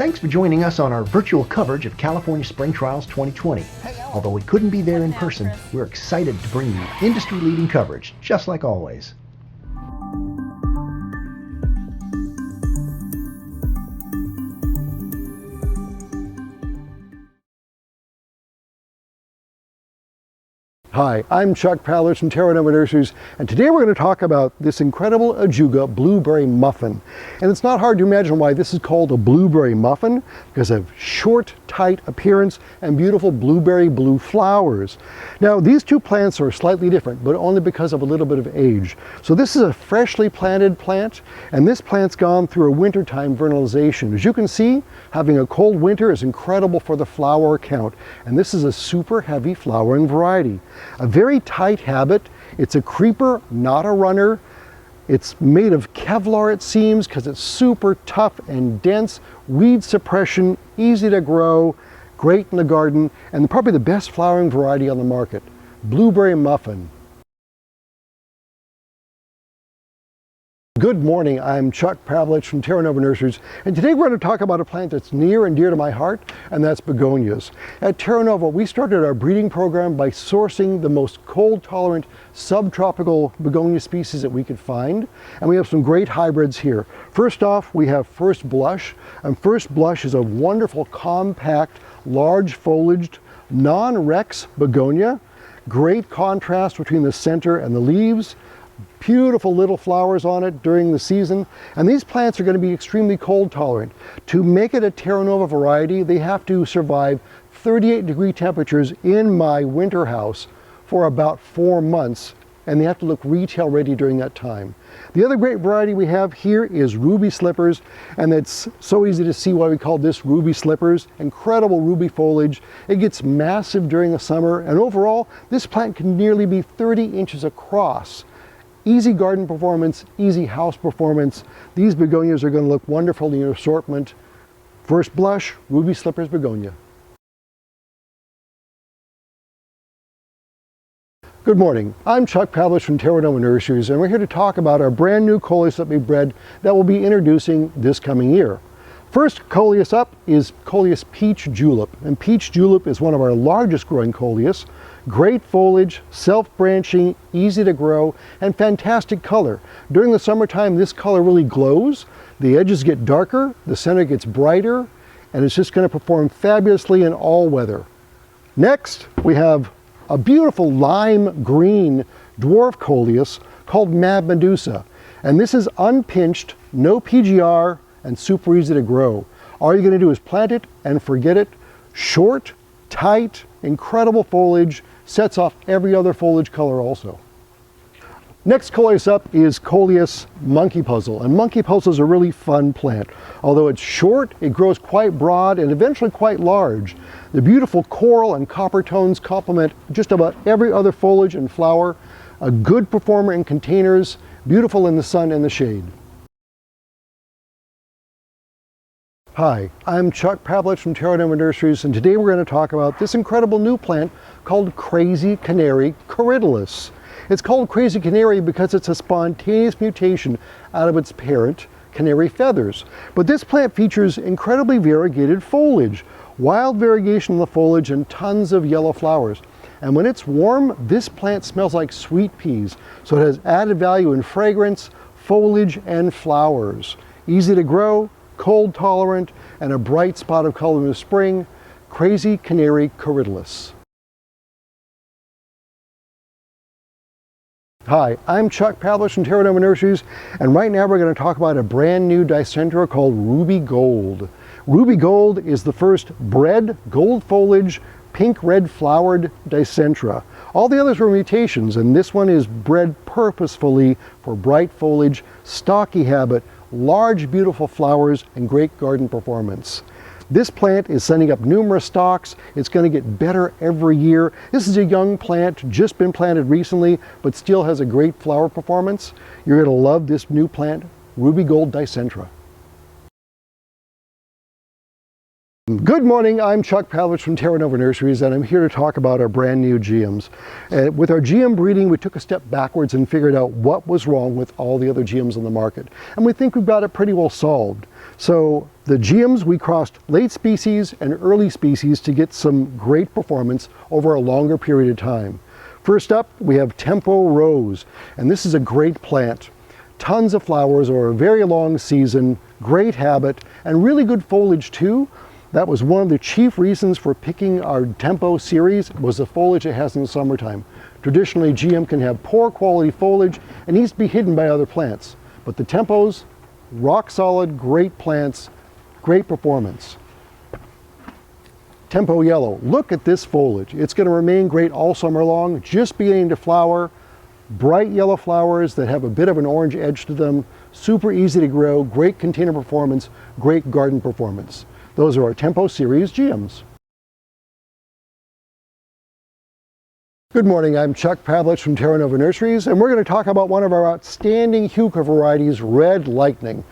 Thanks for joining us on our virtual coverage of California Spring Trials 2020. Although we couldn't be there in person, we're excited to bring you industry-leading coverage, just like always. Hi, I'm Chuck Pavlich from Terra Nova Nurseries, and today we're going to talk about this incredible Ajuga blueberry muffin. And it's not hard to imagine why this is called a blueberry muffin, because of short, tight appearance and beautiful blueberry blue flowers. Now, these two plants are slightly different, but only because of a little bit of age. So this is a freshly planted plant, and this plant's gone through a wintertime vernalization. As you can see, having a cold winter is incredible for the flower count, and this is a super heavy flowering variety. A very tight habit. It's a creeper, not a runner. It's made of Kevlar, it seems, because it's super tough and dense, weed suppression, easy to grow, great in the garden, and probably the best flowering variety on the market. Blueberry muffin. Good morning, I'm Chuck Pavlich from Terra Nova Nurseries, and today we're going to talk about a plant that's near and dear to my heart, and that's begonias. At Terra Nova, we started our breeding program by sourcing the most cold-tolerant subtropical begonia species that we could find, and we have some great hybrids here. First off, we have First Blush, and First Blush is a wonderful, compact, large-foliaged, non-rex begonia. Great contrast between the center and the leaves. Beautiful little flowers on it during the season, and these plants are going to be extremely cold tolerant. To make it a Terra Nova variety, they have to survive 38-degree temperatures in my winter house for about 4 months, and they have to look retail ready during that time. The other great variety we have here is Ruby Slippers, and it's so easy to see why we call this Ruby Slippers. Incredible ruby foliage. It gets massive during the summer, and overall, this plant can nearly be 30 inches across. Easy garden performance, easy house performance. These begonias are going to look wonderful in your assortment. First Blush, Ruby Slippers begonia. Good morning, I'm Chuck Pavlich from Terra Nova Nurseries, and we're here to talk about our brand new Coleus that we bred that we'll be introducing this coming year. First Coleus up is Coleus Peach Julep, and Peach Julep is one of our largest growing Coleus. Great foliage, self-branching, easy to grow, and fantastic color. During the summertime, this color really glows. The edges get darker, the center gets brighter, and it's just going to perform fabulously in all weather. Next, we have a beautiful lime green dwarf Coleus called Mad Medusa. And this is unpinched, no PGR, and super easy to grow. All you're going to do is plant it and forget it. Short, tight, incredible foliage, sets off every other foliage color also. Next Coleus up is Coleus Monkey Puzzle, and Monkey Puzzle is a really fun plant. Although it's short, it grows quite broad and eventually quite large. The beautiful coral and copper tones complement just about every other foliage and flower. A good performer in containers, beautiful in the sun and the shade. Hi, I'm Chuck Pavlich from Terra Nova Nurseries, and today we're going to talk about this incredible new plant called Crazy Canary Corydalis. It's called Crazy Canary because it's a spontaneous mutation out of its parent, canary feathers. But this plant features incredibly variegated foliage, wild variegation in the foliage, and tons of yellow flowers. And when it's warm, this plant smells like sweet peas, so it has added value in fragrance, foliage, and flowers. Easy to grow, cold tolerant, and a bright spot of color in the spring. Crazy Canary Corydalis. Hi, I'm Chuck Pavlich from Terra Nova Nurseries, and right now we're going to talk about a brand new Dicentra called Ruby Gold. Ruby Gold is the first bred gold foliage, pink red flowered Dicentra. All the others were mutations, and this one is bred purposefully for bright foliage, stocky habit, large beautiful flowers, and great garden performance. This plant is sending up numerous stalks. It's going to get better every year. This is a young plant, just been planted recently, but still has a great flower performance. You're going to love this new plant, Ruby Gold Dicentra. Good morning, I'm Chuck Pavlich from Terra Nova Nurseries, and I'm here to talk about our brand new Geums. With our Geum breeding, we took a step backwards and figured out what was wrong with all the other Geums on the market. And we think we've got it pretty well solved. So The Geums, we crossed late species and early species to get some great performance over a longer period of time. First up, we have Tempo Rose, and this is a great plant. Tons of flowers over a very long season, great habit, and really good foliage too. That was one of the chief reasons for picking our Tempo series, was the foliage it has in the summertime. Traditionally, Geum can have poor quality foliage and needs to be hidden by other plants. But the Tempos, rock solid, great plants, great performance. Tempo Yellow, look at this foliage. It's going to remain great all summer long, just beginning to flower. Bright yellow flowers that have a bit of an orange edge to them, super easy to grow, great container performance, great garden performance. Those are our Tempo series Geums. Good morning, I'm Chuck Pavlich from Terra Nova Nurseries, and we're going to talk about one of our outstanding Heuchera varieties, Red Lightning.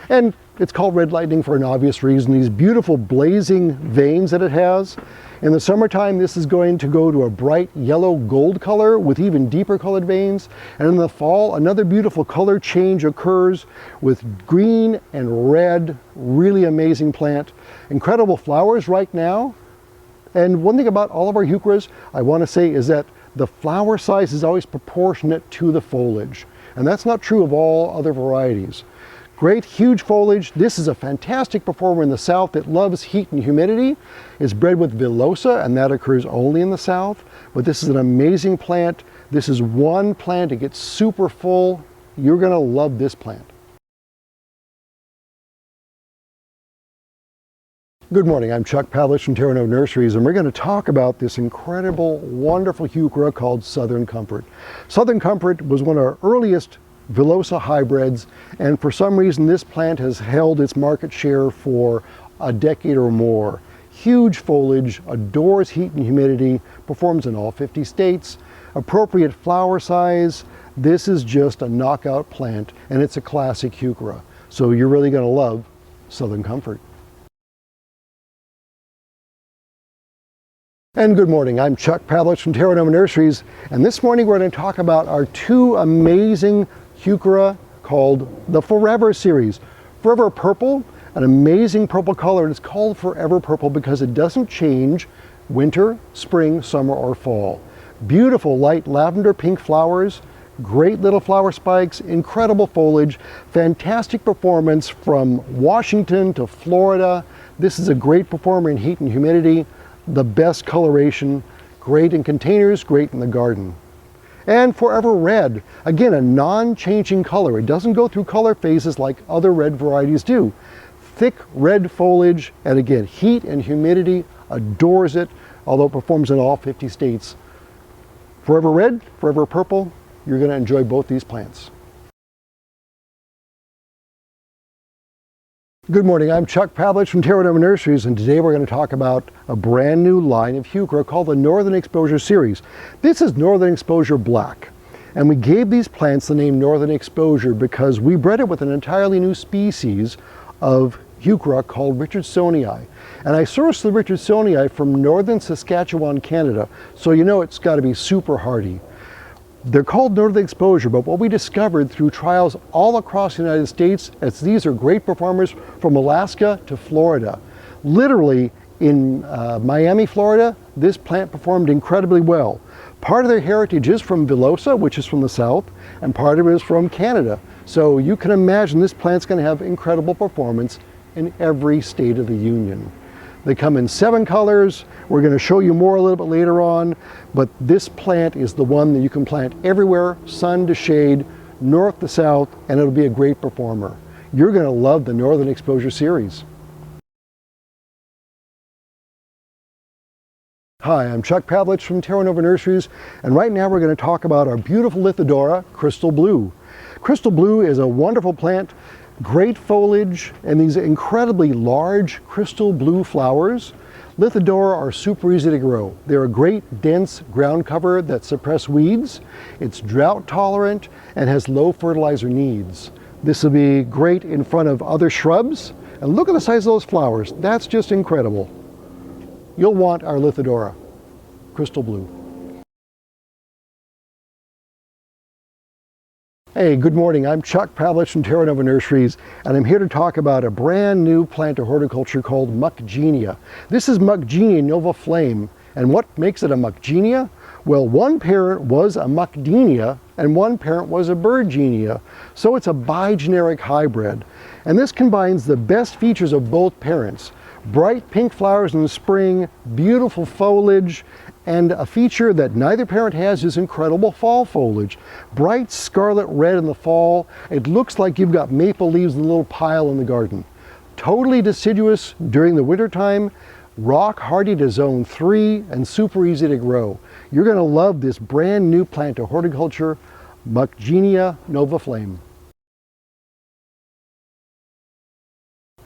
And it's called Red Lightning for an obvious reason, these beautiful blazing veins that it has. In the summertime, this is going to go to a bright yellow gold color with even deeper colored veins. And in the fall, another beautiful color change occurs with green and red, really amazing plant. Incredible flowers right now. And one thing about all of our Heucheras, I want to say, is that the flower size is always proportionate to the foliage. And that's not true of all other varieties. Great, huge foliage. This is a fantastic performer in the south that loves heat and humidity. It's bred with villosa, and that occurs only in the south. But this is an amazing plant. This is one plant. It gets super full. You're going to love this plant. Good morning, I'm Chuck Pavlich from Terra Nova Nurseries, and we're going to talk about this incredible, wonderful Heuchera called Southern Comfort. Southern Comfort was one of our earliest villosa hybrids, and for some reason this plant has held its market share for a decade or more. Huge foliage, adores heat and humidity, performs in all 50 states, appropriate flower size. This is just a knockout plant, and it's a classic Heuchera. So you're really going to love Southern Comfort. And good morning, I'm Chuck Pavlich from Terra Nova Nurseries, and this morning we're going to talk about our two amazing Heuchera called the Forever series. Forever Purple, an amazing purple color, and it's called Forever Purple because it doesn't change winter, spring, summer, or fall. Beautiful light lavender pink flowers, great little flower spikes, incredible foliage, fantastic performance from Washington to Florida. This is a great performer in heat and humidity, the best coloration, great in containers, great in the garden. And Forever Red, again, a non-changing color. It doesn't go through color phases like other red varieties do. Thick red foliage, and again, heat and humidity, adores it, although it performs in all 50 states. Forever Red, Forever Purple, you're going to enjoy both these plants. Good morning, I'm Chuck Pavlich from Terra Nova Nurseries, and today we're going to talk about a brand new line of Heuchera called the Northern Exposure series. This is Northern Exposure Black, and we gave these plants the name Northern Exposure because we bred it with an entirely new species of Heuchera called Richardsonii. And I sourced the Richardsonii from northern Saskatchewan, Canada, so you know it's got to be super hardy. They're called Northern Exposure, but what we discovered through trials all across the United States is these are great performers from Alaska to Florida. Literally in Miami, Florida, this plant performed incredibly well. Part of their heritage is from villosa, which is from the south, and part of it is from Canada. So you can imagine this plant's going to have incredible performance in every state of the union. They come in 7 colors. We're going to show you more a little bit later on, but this plant is the one that you can plant everywhere, sun to shade, north to south, and it'll be a great performer. You're going to love the Northern Exposure series. Hi, I'm Chuck Pavlich from Terra Nova Nurseries, and right now we're going to talk about our beautiful Lithodora, Crystal Blue. Crystal Blue is a wonderful plant. Great foliage and these incredibly large crystal blue flowers. Lithodora are super easy to grow. They're a great dense ground cover that suppress weeds. It's drought tolerant and has low fertilizer needs. This will be great in front of other shrubs. And look at the size of those flowers. That's just incredible. You'll want our Lithodora, Crystal Blue. Hey, good morning. I'm Chuck Pavlich from Terra Nova Nurseries, and I'm here to talk about a brand new plant of horticulture called Mukgenia. This is Mukgenia Nova Flame, and what makes it a Mukgenia? Well, one parent was a Mukgenia, and one parent was a Birdgenia, so it's a bigeneric hybrid. And this combines the best features of both parents. Bright pink flowers in the spring, beautiful foliage, and a feature that neither parent has is incredible fall foliage. Bright scarlet red in the fall. It looks like you've got maple leaves in a little pile in the garden. Totally deciduous during the wintertime, rock hardy to zone 3, and super easy to grow. You're going to love this brand new plant of horticulture, Mukgenia Nova Flame.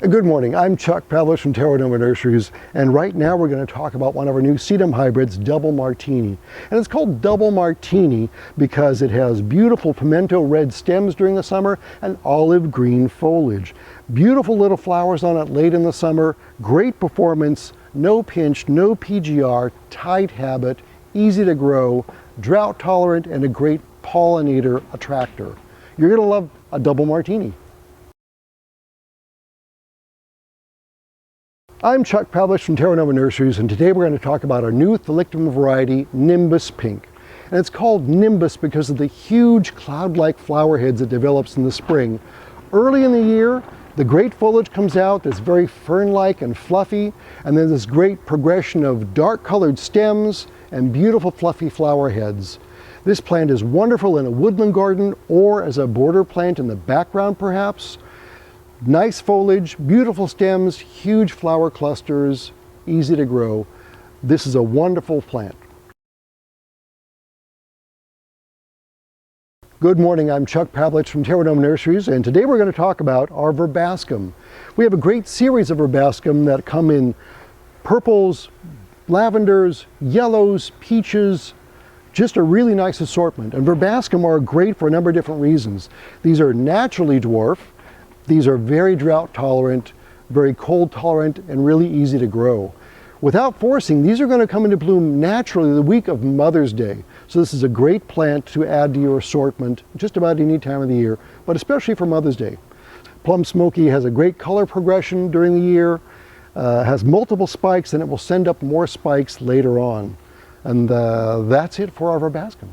Good morning, I'm Chuck Pavlich from Terra Nova Nurseries, and right now we're going to talk about one of our new Sedum hybrids, Double Martini. And it's called Double Martini because it has beautiful pimento red stems during the summer and olive green foliage. Beautiful little flowers on it late in the summer, great performance, no pinch, no PGR, tight habit, easy to grow, drought tolerant, and a great pollinator attractor. You're going to love a Double Martini. I'm Chuck Pavlich from Terra Nova Nurseries, and today we're going to talk about our new Thalictrum variety, Nimbus Pink. And it's called Nimbus because of the huge cloud-like flower heads it develops in the spring. Early in the year, the great foliage comes out that's very fern-like and fluffy, and then this great progression of dark-colored stems and beautiful fluffy flower heads. This plant is wonderful in a woodland garden or as a border plant in the background perhaps. Nice foliage, beautiful stems, huge flower clusters, easy to grow. This is a wonderful plant. Good morning, I'm Chuck Pavlich from Terra Nova Nurseries, and today we're going to talk about our Verbascum. We have a great series of Verbascum that come in purples, lavenders, yellows, peaches, just a really nice assortment. And Verbascum are great for a number of different reasons. These are naturally dwarf. These are very drought tolerant, very cold tolerant, and really easy to grow. Without forcing, these are going to come into bloom naturally the week of Mother's Day. So this is a great plant to add to your assortment just about any time of the year, but especially for Mother's Day. Plum Smokey has a great color progression during the year, has multiple spikes, and it will send up more spikes later on. And that's it for our Verbascum.